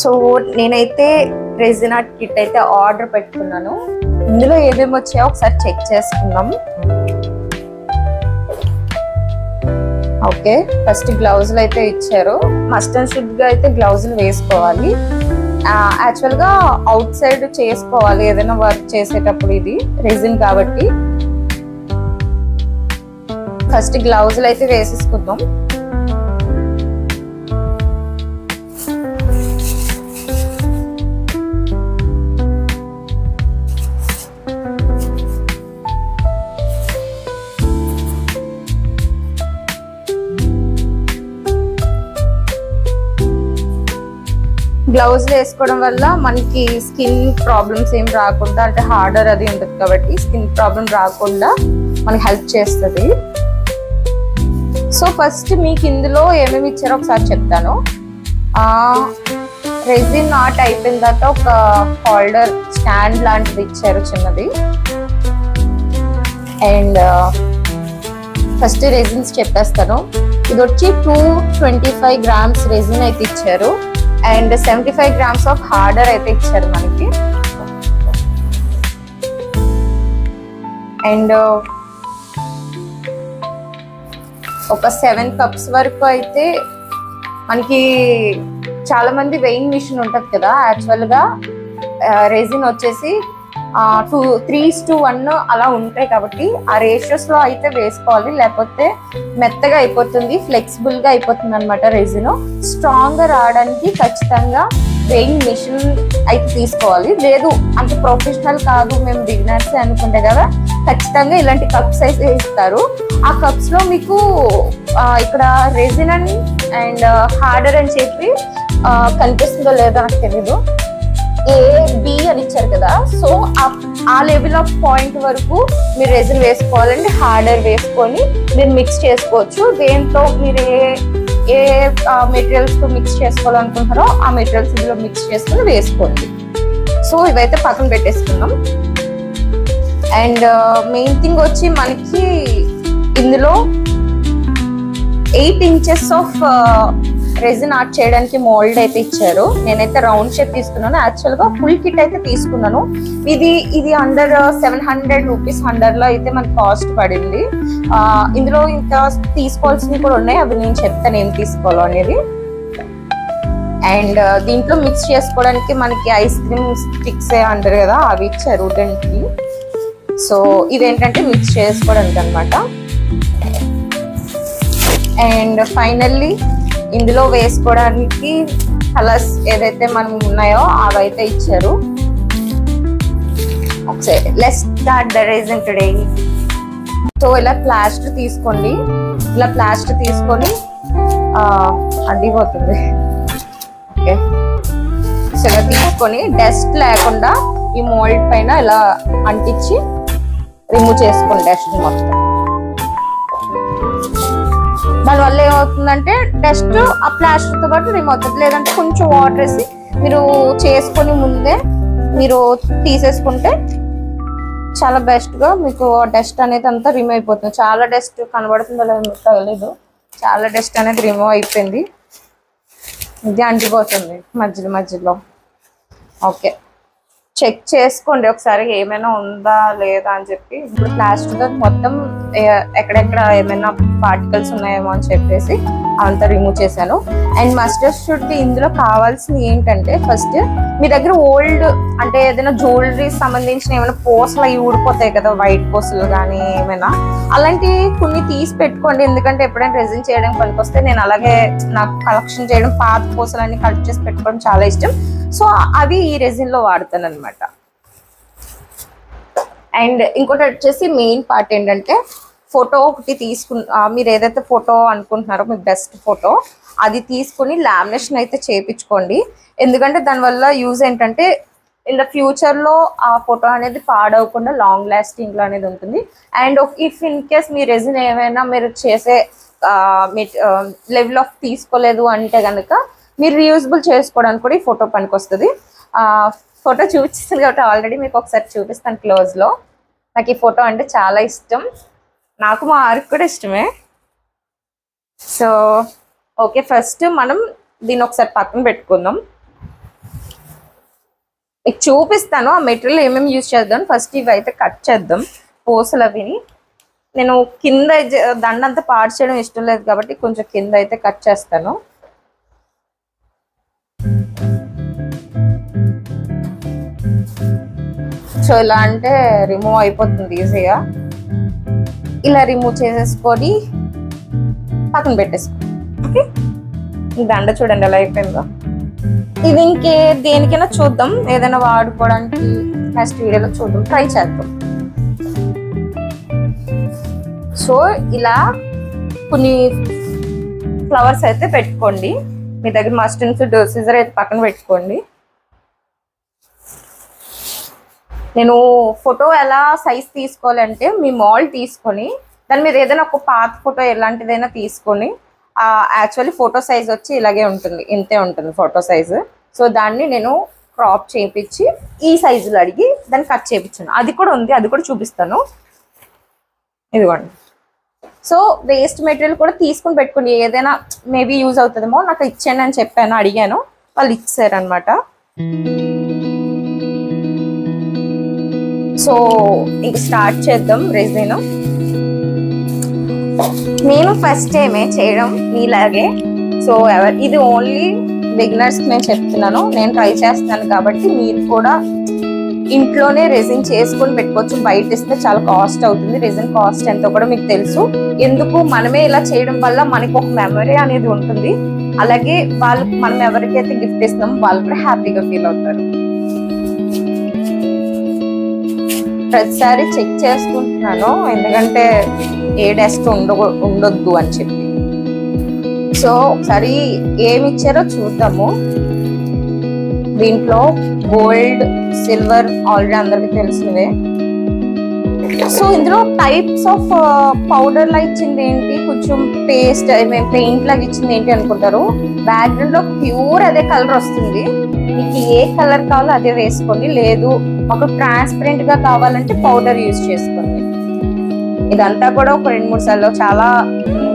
So నేనైతే resin art kit అయితే order పెట్టుకున్నాను. ఇందులో ఏమేమి వచ్చాయో ఒకసారి చెక్ చేసుకుందాం. ఓకే, ఫస్ట్ గ్లౌజులు అయితే ఇచ్చారు. మస్ట్ అండ్ షుడ్ గా అయితే గ్లౌజులు వేసుకోవాలి. యాక్చువల్ గా అవుట్ సైడ్ చేసుకోవాలి ఏదైనా వర్క్ చేసేటప్పుడు, ఇది రెజిన్ కాబట్టి. ఫస్ట్ గ్లౌజులు అయితే వేసేసుకుందాం. గ్లౌజ్ వేసుకోవడం వల్ల మనకి స్కిన్ ప్రాబ్లమ్స్ ఏం రాకుండా, అంటే హార్డర్ అది ఉంటుంది కాబట్టి స్కిన్ ప్రాబ్లం రాకుండా మనకి హెల్ప్ చేస్తుంది. సో ఫస్ట్ మీకు ఇందులో ఏమేమి ఇచ్చారో ఒకసారి చెప్తాను. రెజిన్ ఆర్ట్ అయిపోయిన తర్వాత ఒక హోల్డర్ స్టాండ్ లాంటిది ఇచ్చారు చిన్నది. అండ్ ఫస్ట్ రెజిన్స్ చెప్పేస్తాను. ఇది వచ్చి 225 grams రెజిన్ అయితే ఇచ్చారు. అండ్ 75 grams ఆఫ్ హార్డర్ అయితే ఇచ్చారు మనకి. అండ్ ఒక 7 cups వరకు అయితే మనకి, చాలా మంది వెయింగ్ మిషన్ ఉంటుంది కదా, యాక్చువల్ గా రెజిన్ వచ్చేసి 3:1 అలా ఉంటాయి కాబట్టి ఆ రేషియోస్ లో అయితే వేసుకోవాలి, లేకపోతే మెత్తగా అయిపోతుంది, ఫ్లెక్సిబుల్ గా అయిపోతుంది అనమాట. రెజిన్ స్ట్రాంగ్ గా రావడానికి ఖచ్చితంగా వెయింగ్ మిషన్ అయితే తీసుకోవాలి. లేదు అంత ప్రొఫెషనల్ కాదు, మేము బిగినర్స్ అనుకుంటే కదా, ఖచ్చితంగా ఇలాంటి కప్స్ అయితే ఇస్తారు. ఆ కప్స్ లో మీకు ఇక్కడ రెజిన్ అండ్ హార్డర్ అని చెప్పి కనిపిస్తుందో లేదో నాకు తెలీదు, AB అని ఇచ్చారు కదా. సో ఆ లెవెల్ ఆఫ్ పాయింట్ వరకు మీరు రెజిన్ వేసుకోవాలండి. హార్డర్ వేసుకొని మీరు మిక్స్ చేసుకోవచ్చు. దేంతో మీరు ఏ మెటీరియల్స్ తో మిక్స్ చేసుకోవాలనుకుంటారో ఆ మెటీరియల్స్ ఇందులో మిక్స్ చేసుకుని వేసుకోండి. సో ఇవైతే పక్కన పెట్టేసుకుందాం. అండ్ మెయిన్ థింగ్ వచ్చి మనకి ఇందులో 8 inches ఆఫ్ రెజిన్ ఆర్ట్ చేయడానికి మోల్డ్ అయితే ఇచ్చారు. నేనైతే రౌండ్ షేప్ తీసుకున్నాను. యాక్చువల్ గా ఫుల్ కిట్ అయితే తీసుకున్నాను. ఇది అండర్ 700 rupees లో అయితే మనకు కాస్ట్ పడింది. ఇందులో ఇంకా తీసుకోవాల్సినవి కూడా ఉన్నాయి, అవి నేను చెప్తాను ఏం తీసుకోవాలో అనేది. అండ్ దీంట్లో మిక్స్ చేసుకోవడానికి మనకి ఐస్ క్రీమ్ స్టిక్స్ అంటారు కదా, అవి ఇచ్చారు దానికి. సో ఇదేంటంటే మిక్స్ చేసుకోవడానికి అనమాట. అండ్ ఫైనల్లీ ఇందులో వేసుకోవడానికి కలర్స్ ఏదైతే మనం ఉన్నాయో అవైతే ఇచ్చారు. ఒకసారి let's start the resin today. So ఇలా ప్లాస్టర్ తీసుకోండి. ఇలా ప్లాస్టర్ తీసుకొని అడ్డిపోతుంది. ఓకే, సో ఇలా తీసుకొని డస్ట్ లేకుండా ఈ మోల్డ్ పైన ఇలా అంటించి రిమూవ్ చేసుకోండి డస్ట్ మొత్తం. దానివల్ల ఏమవుతుందంటే డస్ట్ ఆ ప్లాస్టర్ తో పాటు రిమూవ్ అవుతుంది. లేదంటే కొంచెం వాటర్ వేసి మీరు చేసుకొని ముందే మీరు తీసేసుకుంటే చాలా బెస్ట్ గా మీకు డస్ట్ అనేది అంతా రిమూవ్ అయిపోతుంది. చాలా డస్ట్ కనబడుతుందో లేదో తెలీదు, చాలా డస్ట్ అనేది రిమూవ్ అయిపోయింది. ఇది అంటిపోతుంది మధ్యలో. ఓకే, చెక్ చేసుకోండి ఒకసారి ఏమైనా ఉందా లేదా అని చెప్పి. ఇప్పుడు ప్లాస్టర్ తో మొత్తం ఎక్కడెక్కడ ఏమైనా పార్టికల్స్ ఉన్నాయేమో అని చెప్పేసి అంతా రిమూవ్ చేశాను. అండ్ మస్టర్డ్ షుడ్ ఇందులో కావాల్సింది ఏంటంటే, ఫస్ట్ మీ దగ్గర ఓల్డ్ అంటే ఏదైనా జ్యువెలరీ సంబంధించిన ఏమైనా పూసలు అవి ఊడిపోతాయి కదా, వైట్ పూసలు కానీ ఏమైనా, అలాంటివి కొన్ని తీసి పెట్టుకోండి. ఎందుకంటే ఎప్పుడైనా రెజిన్ చేయడానికి పనికొస్తే, నేను అలాగే నాకు కలెక్షన్ చేయడం, పాత పూసలన్నీ కలెక్ట్ చేసి పెట్టుకోవడం చాలా ఇష్టం. సో అవి ఈ రెజిన్ లో వాడతాను అనమాట. అండ్ ఇంకోటి వచ్చేసి మెయిన్ పార్ట్ ఏంటంటే, ఫోటో ఒకటి మీరు ఏదైతే ఫోటో అనుకుంటున్నారో మీ బెస్ట్ ఫోటో, అది తీసుకుని లామినేషన్ అయితే చేయించుకోండి. ఎందుకంటే దానివల్ల యూజ్ ఏంటంటే, ఇన్ ద ఫ్యూచర్ లో ఆ ఫోటో అనేది పాడవకుండా లాంగ్ లాస్టింగ్ లో అనేది ఉంటుంది. And if in case me resin ఏమైనా మీరు చేసే లెవెల్ ఆఫ్ తీసుకోలేదు అంటే కనుక మీరు రీయూజబుల్ చేసుకోవడానికి కూడా ఈ ఫోటో పనికి వస్తుంది. ఫోటో చూపిస్తుంది కాబట్టి ఆల్రెడీ మీకు ఒకసారి చూపిస్తాను క్లోజ్ లో. నాకు ఈ ఫోటో అంటే చాలా ఇష్టం, నాకు మా ఆర్కి కూడా ఇష్టమే. సో ఓకే, ఫస్ట్ మనం దీన్ని ఒకసారి పక్కన పెట్టుకుందాం. మీకు చూపిస్తాను ఆ మెటీరియల్ ఏమేమి యూజ్ చేద్దాం. ఫస్ట్ ఇవి అయితే కట్ చేద్దాం పూసలు అవిని. నేను కింద దండంతా పాడు చేయడం ఇష్టం లేదు కాబట్టి కొంచెం కింద అయితే కట్ చేస్తాను. సో ఇలా అంటే రిమూవ్ అయిపోతుంది ఈజీగా. ఇలా రిమూవ్ చేసేసుకొని పక్కన పెట్టేసుకోండి. ఓకే, ఈ దండ చూడండి ఎలా అయిపోయిందో. ఇది ఇంకే దేనికైనా చూద్దాం, ఏదైనా వాడుకోవడానికి నెక్స్ట్ వీడియోలో చూద్దాం, ట్రై చేద్దాం. సో ఇలా కొన్ని ఫ్లవర్స్ అయితే పెట్టుకోండి. మీ దగ్గర మస్టర్డ్ సిజర్ అయితే పక్కన పెట్టుకోండి. నేను ఫోటో ఎలా సైజ్ తీసుకోవాలంటే మీ మాల్ తీసుకొని దాని మీద ఏదైనా ఒక పాత ఫోటో ఎలాంటిదైనా తీసుకొని, యాక్చువల్లీ ఫోటో సైజ్ వచ్చి ఇలాగే ఉంటుంది, ఇంతే ఉంటుంది ఫోటో సైజు. సో దాన్ని నేను క్రాప్ చేయించి ఈ సైజులో అడిగి దాన్ని కట్ చేయించాను. అది కూడా ఉంది, అది కూడా చూపిస్తాను. ఇదిగోండి. సో వేస్ట్ మెటీరియల్ కూడా తీసుకుని పెట్టుకోండి, ఏదైనా మేబీ యూజ్ అవుతుందేమో. నాకు ఇచ్చాను అని చెప్పాను, అడిగాను, వాళ్ళు ఇచ్చారనమాట. సో ఇంక స్టార్ట్ చేద్దాం రెజిన్. నేను ఫస్ట్ టైమే చేయడం మీలాగే. సో ఇది ఓన్లీ బిగినర్స్ నేను చెప్తున్నాను, నేను ట్రై చేస్తున్నాను కాబట్టి మీరు కూడా ఇంట్లోనే రెజిన్ చేసుకొని పెట్టుకోవచ్చు. బయట ఇస్తే చాలా కాస్ట్ అవుతుంది, రెజిన్ కాస్ట్ ఎంతో కూడా మీకు తెలుసు. ఎందుకు మనమే ఇలా చేయడం వల్ల మనకు ఒక మెమరీ అనేది ఉంటుంది. అలాగే వాళ్ళు మనం ఎవరికైతే గిఫ్ట్ ఇస్తున్నామో వాళ్ళు కూడా హ్యాపీగా ఫీల్ అవుతారు. ప్రతిసారి చెక్ చేసుకుంటున్నాను ఎందుకంటే ఏ డస్ట్ ఉండొద్దు అని చెప్పి. సో ఒకసారి ఏమి ఇచ్చారో చూద్దాము. దీంట్లో గోల్డ్, సిల్వర్ ఆల్రెడీ అందరికి తెలిసినవే. సో ఇందులో టైప్స్ ఆఫ్ పౌడర్ లా ఇచ్చింది ఏంటి, కొంచెం పేస్ట్ పెయింట్ లాగా ఇచ్చింది ఏంటి అనుకుంటారు. బ్యాక్గ్రౌండ్ లో ప్యూర్ అదే కలర్ వస్తుంది. మీకు ఏ కలర్ కావాలో అదే వేసుకోండి, లేదు ఒక ట్రాన్స్పరెంట్ గా కావాలంటే పౌడర్ యూజ్ చేసుకోండి. ఇదంతా కూడా ఒక 2-3 సార్లు చాలా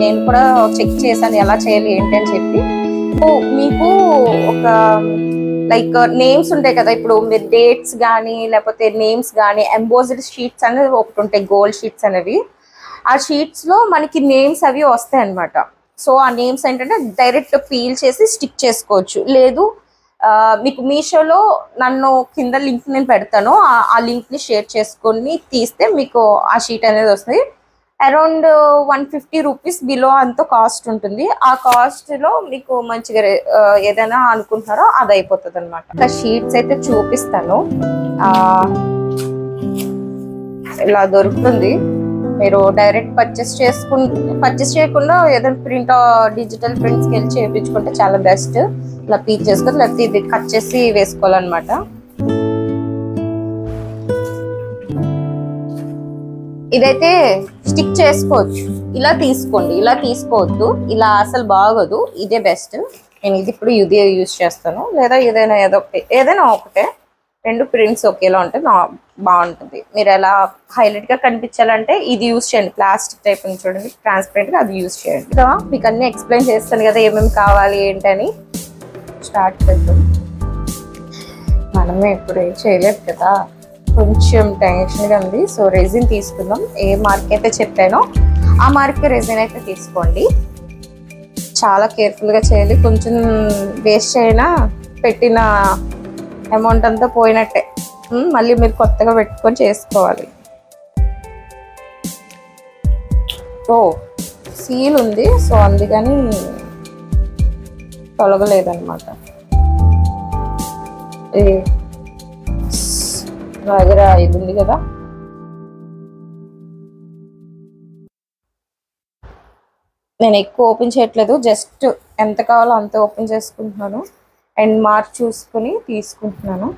నేను కూడా చెక్ చేశాను ఎలా చేయాలి ఏంటి అని చెప్పి. మీకు ఒక లైక్ నేమ్స్ ఉంటాయి కదా, ఇప్పుడు మీరు డేట్స్ కానీ లేకపోతే నేమ్స్ కానీ ఎంబోజ్డ్ షీట్స్ అనేది ఒకటి ఉంటాయి, గోల్డ్ షీట్స్ అనేవి. ఆ షీట్స్ లో మనకి నేమ్స్ అవి వస్తాయి అన్నమాట. సో ఆ నేమ్స్ ఏంటంటే డైరెక్ట్ పీల్ చేసి స్టిక్ చేసుకోవచ్చు. లేదు మీకు మీషోలో నన్ను కింద లింక్ నేను పెడతాను, ఆ లింక్ ని షేర్ చేసుకొని తీస్తే మీకు ఆ షీట్ అనేది వస్తుంది. అరౌండ్ 150 రూపీస్ బిలో అంత కాస్ట్ ఉంటుంది. ఆ కాస్ట్ లో మీకు మంచిగా ఏదైనా అనుకుంటున్నారో అది అయిపోతుంది అనమాట. షీట్స్ అయితే చూపిస్తాను, ఇలా దొరుకుతుంది. మీరు డైరెక్ట్ పర్చేస్ చేయకుండా ఏదైనా ప్రింట్ డిజిటల్ ప్రింట్స్కి వెళ్ళి చేయించుకుంటే చాలా బెస్ట్. ఇలా పీచ్ చేసుకొని లేకపోతే ఇది కట్ చేసి వేసుకోవాలన్నమాట. ఇదైతే స్టిక్ చేసుకోవచ్చు. ఇలా తీసుకోండి, ఇలా తీసుకోవద్దు, ఇలా అసలు బాగోదు. ఇదే బెస్ట్. నేను ఇది ఇప్పుడు ఇదే యూజ్ చేస్తాను, లేదా ఏదైనా ఒకటే 2 ప్రింట్స్ ఒకేలా ఉంటే బాగుంటుంది. మీరు ఎలా హైలైట్ గా కనిపించాలంటే ఇది యూజ్ చేయండి. ప్లాస్టిక్ టైప్ అని చూడండి, ట్రాన్స్పరెంట్ గా అది యూజ్ చేయండి. మీకు అన్ని ఎక్స్ప్లెయిన్ చేస్తాను కదా ఏమేమి కావాలి ఏంటని. స్టార్ట్ చేద్దాం. మనమే ఇప్పుడు ఏం చేయలేదు కదా, కొంచెం టెన్షన్గా ఉంది. సో రెజిన్ తీసుకుందాం. ఏ మార్క్ అయితే చెప్పానో ఆ మార్క్ రెజిన్ అయితే తీసుకోండి. చాలా కేర్ఫుల్గా చేయాలి, కొంచెం వేస్ట్ అయినా పెట్టిన అమౌంట్ అంతా పోయినట్టే. మళ్ళీ మీరు కొత్తగా పెట్టుకొని చేసుకోవాలి. ఓ సీల్ ఉంది, సో అందుకని తొలగలేదన్నమాట. నా దగ్గర ఇది ఉంది కదా, నేను ఎక్కువ ఓపెన్ చేయట్లేదు, జస్ట్ ఎంత కావాలో అంత ఓపెన్ చేసుకుంటున్నాను అండ్ మార్క్ చూసుకొని తీసుకుంటున్నాను.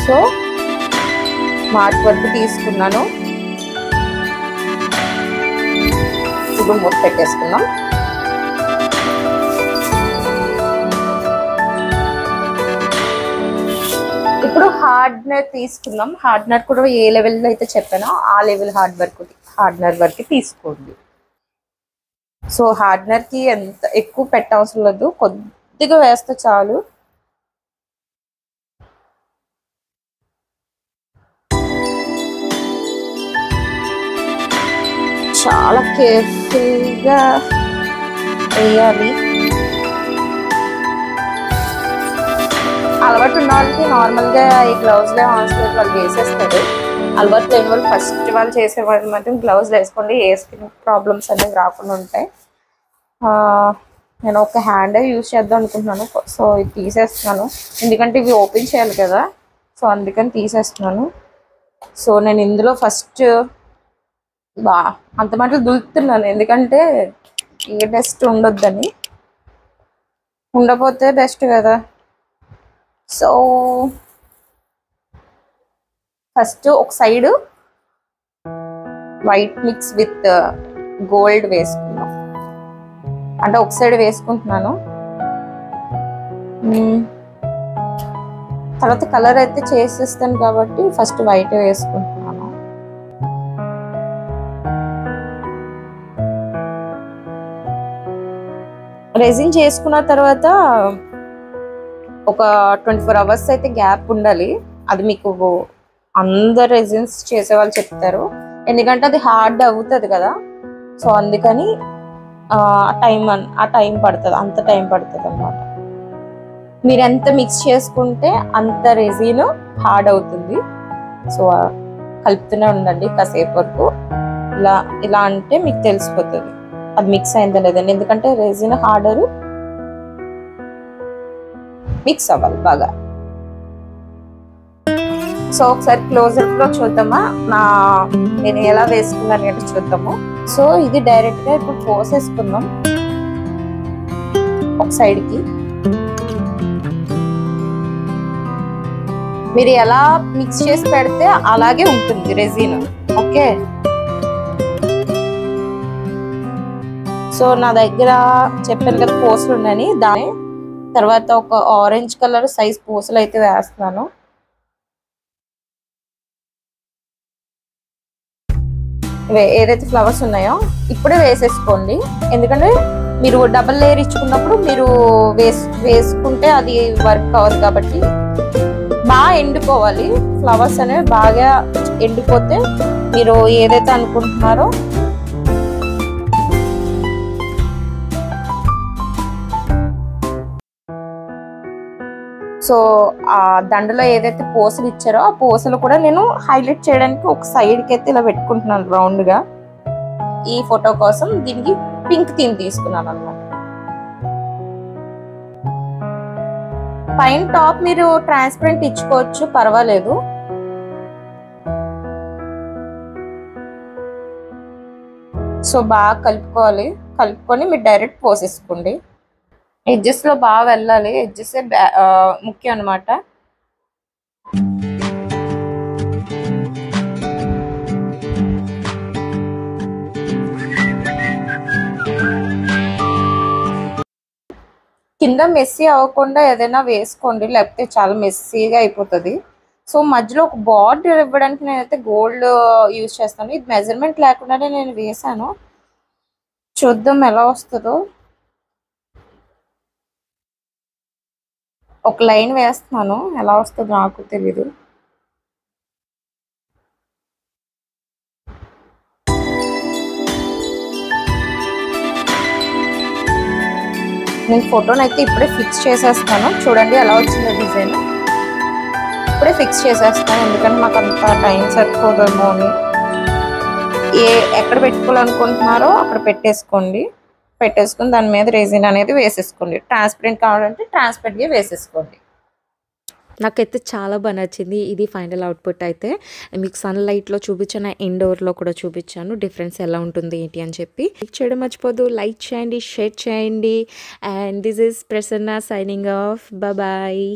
సో మార్క్ వరకు తీసుకున్నాను. ఇప్పుడు మూత పెట్టేసుకుందాం. ఇప్పుడు హార్డ్నర్ తీసుకుందాం. హార్డ్నర్ కూడా ఏ లెవెల్లో అయితే చెప్పానో ఆ లెవెల్ హార్డ్నర్ వరకు తీసుకోండి. సో హార్డ్నర్ కి ఎంత ఎక్కువ పెట్టవసరం లేదు, కొద్దిగా వేస్తే చాలు. చాలా కేర్ఫుల్గా వేయాలి. అలవాటు ఉన్న వాళ్ళకి నార్మల్గా ఈ గ్లౌజ్లే హాస్పిటల్ వాళ్ళు వేసేస్తారు. అలవాటు లేని వాళ్ళు ఫస్ట్ వాళ్ళు చేసేవాళ్ళు మాత్రం గ్లౌజ్ వేసుకోండి, ఏ స్కిన్ ప్రాబ్లమ్స్ అనేవి రాకుండా ఉంటాయి. నేను ఒక హ్యాండ్ యూజ్ చేద్దాం అనుకుంటున్నాను. సో ఇది తీసేస్తున్నాను, ఎందుకంటే ఇవి ఓపెన్ చేయాలి కదా. సో అందుకని తీసేస్తున్నాను. సో నేను ఇందులో ఫస్ట్ అంత మాటలు దులుపుతున్నాను, ఎందుకంటే ఏ డస్ట్ ఉండొద్దని. ఉండకపోతే బెస్ట్ కదా. సో ఫస్ట్ ఒక side white mix with gold వేసుకున్నాం, అంటే ఒక సైడ్ వేసుకుంటున్నాను. తర్వాత కలర్ అయితే చేసేస్తాను కాబట్టి ఫస్ట్ వైట్ వేసుకుంటున్నాను. రెజిన్ చేసుకున్న తర్వాత ఒక 24 hours అయితే గ్యాప్ ఉండాలి. అది మీకు అందరు రెజిన్స్ చేసేవాళ్ళు చెప్తారు, ఎందుకంటే అది హార్డ్ అవుతుంది కదా. సో అందుకని టైం పడుతుంది, అంత టైం పడుతుంది అన్నమాట. మీరు ఎంత మిక్స్ చేసుకుంటే అంత రెజిన్ హార్డ్ అవుతుంది. సో కలుపుతూనే ఉండండి కాసేపు వరకు. ఇలా అంటే మీకు తెలిసిపోతుంది అది మిక్స్ అయిందా లేదండి, ఎందుకంటే రెజిన్ హార్డరు మిక్స్ అవ్వాలి బాగా. సో ఒకసారి క్లోజర్ లో చూద్దామా నేను ఎలా వేసుకున్నాను అంటే చూద్దాము. సో ఇది డైరెక్ట్ గా ఇప్పుడు పోసేసుకుందాం ఒక సైడ్ కి. మీరు ఎలా మిక్స్ చేసి పెడితే అలాగే ఉంటుంది రెజిన్. ఓకే, సో నా దగ్గర చెప్పాను కదా పూసలు ఉన్నాయని, దాని తర్వాత ఒక ఆరెంజ్ కలర్ సైజ్ పూసలు అయితే వేస్తున్నాను. ఏదైతే ఫ్లవర్స్ ఉన్నాయో ఇప్పుడే వేసేసుకోండి, ఎందుకంటే మీరు డబుల్ లేయర్ ఇచ్చుకున్నప్పుడు మీరు వేసుకుంటే అది వర్క్ అవ్వదు. కాబట్టి బాగా ఎండిపోవాలి ఫ్లవర్స్ అనేవి. బాగా ఎండిపోతే మీరు ఏదైతే అనుకుంటున్నారో సో ఆ దండలో ఏదైతే పూసలు ఇచ్చారో ఆ పూసలు కూడా నేను హైలైట్ చేయడానికి ఒక సైడ్కి అయితే ఇలా పెట్టుకుంటున్నాను రౌండ్ గా. ఈ ఫోటో కోసం దీనికి పింక్ థీమ్ తీసుకున్నాను అన్నమాట. పైన టాప్ మీరు ట్రాన్స్పరెంట్ ఇచ్చుకోవచ్చు, పర్వాలేదు. సో బాగా కలుపుకొని మీరు డైరెక్ట్ పోసేసుకోండి. ఎడ్జెస్ లో బాగా వెళ్ళాలి, ఎడ్జెస్ ముఖ్యం అన్నమాట. కింద మెస్సీ అవ్వకుండా ఏదైనా వేసుకోండి, లేకపోతే చాలా మెస్సీగా అయిపోతుంది. సో మధ్యలో ఒక బార్డర్ ఇవ్వడానికి నేనైతే గోల్డ్ యూజ్ చేస్తాను. ఇది మెజర్మెంట్ లేకుండానే నేను వేసాను, చూద్దాం ఎలా వస్తుందో. ఒక లైన్ వేస్తున్నాను, ఎలా వస్తుందో నాకు తెలీదు. నేను ఫోటోని అయితే ఇప్పుడే ఫిక్స్ చేసేస్తాను, చూడండి ఎలా వచ్చిందో డిజైన్. ఇప్పుడే ఫిక్స్ చేసేస్తాను, ఎందుకంటే మాకు అంత టైం సరిపోదేమో అని. ఎక్కడ పెట్టుకోవాలనుకుంటున్నారో అక్కడ పెట్టేసుకుని దాని మీద రెజిన్ అనేది వేసేసుకోండి. ట్రాన్స్పరెంట్ కావాలంటే ట్రాన్స్పరెంట్గా వేసేసుకోండి. నాకైతే చాలా బాగా నచ్చింది. ఇది ఫైనల్ అవుట్పుట్. అయితే మీకు సన్లైట్లో చూపించాను, ఇండోర్లో కూడా చూపించాను డిఫరెన్స్ ఎలా ఉంటుంది ఏంటి అని చెప్పి. లైక్ చేయడం మర్చిపోదు, లైక్ చేయండి, షేర్ చేయండి. And this is Prasanna signing off. Bye.